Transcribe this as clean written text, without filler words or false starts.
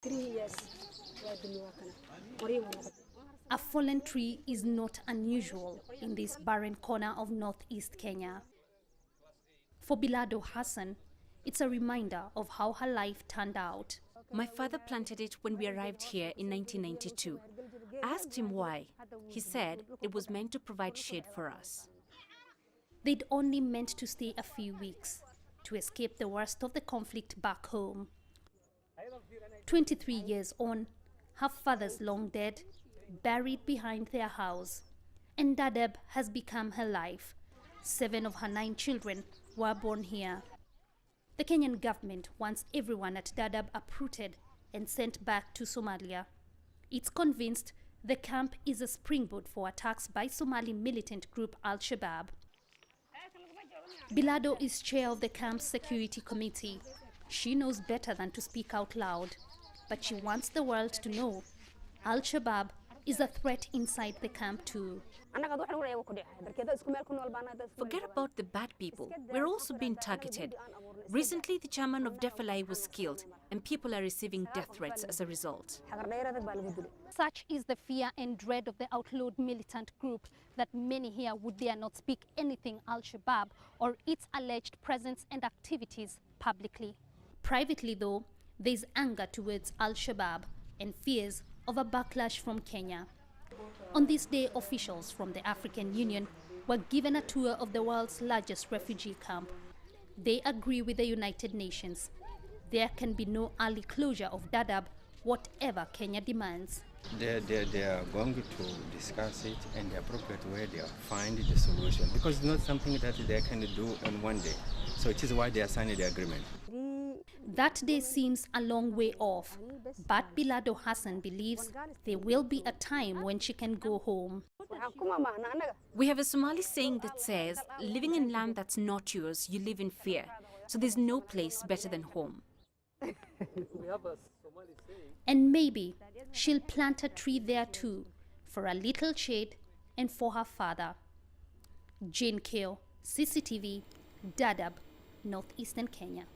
3 years. A fallen tree is not unusual in this barren corner of northeast Kenya. For Bilado Hassan, it's a reminder of how her life turned out. My father planted it when we arrived here in 1992. I asked him why. He said it was meant to provide shade for us. They'd only meant to stay a few weeks to escape the worst of the conflict back home. 23 years on, her father's long dead, buried behind their house, and Dadaab has become her life. 7 of her 9 children were born here. The Kenyan government wants everyone at Dadaab uprooted and sent back to Somalia. It's convinced the camp is a springboard for attacks by Somali militant group Al-shabab. Bilado is chair of the camp's security committee. She knows better than to speak out loud, but she wants the world to know Al-shabab is a threat inside the camp too. Forget about the bad people. We're also being targeted. Recently, the chairman of Defalai was killed, and people are receiving death threats as a result. Such is the fear and dread of the outlawed militant group that many here would dare not speak anything Al-Shabab or its alleged presence and activities publicly. Privately though, there is anger towards Al-Shabab and fears of a backlash from Kenya. On this day, officials from the African Union were given a tour of the world's largest refugee camp. They agree with the United Nations. There can be no early closure of Dadaab, whatever Kenya demands. They are going to discuss it, and the appropriate way they find the solution, because it's not something that they can do in one day. So it is why they are signing the agreement. That day seems a long way off, but Bilado Hassan believes there will be a time when she can go home. We have a Somali saying that says, living in land that's not yours, you live in fear. So there's no place better than home. And maybe she'll plant a tree there too, for a little shade and for her father. Jane Keo, CCTV, Dadaab, northeastern Kenya.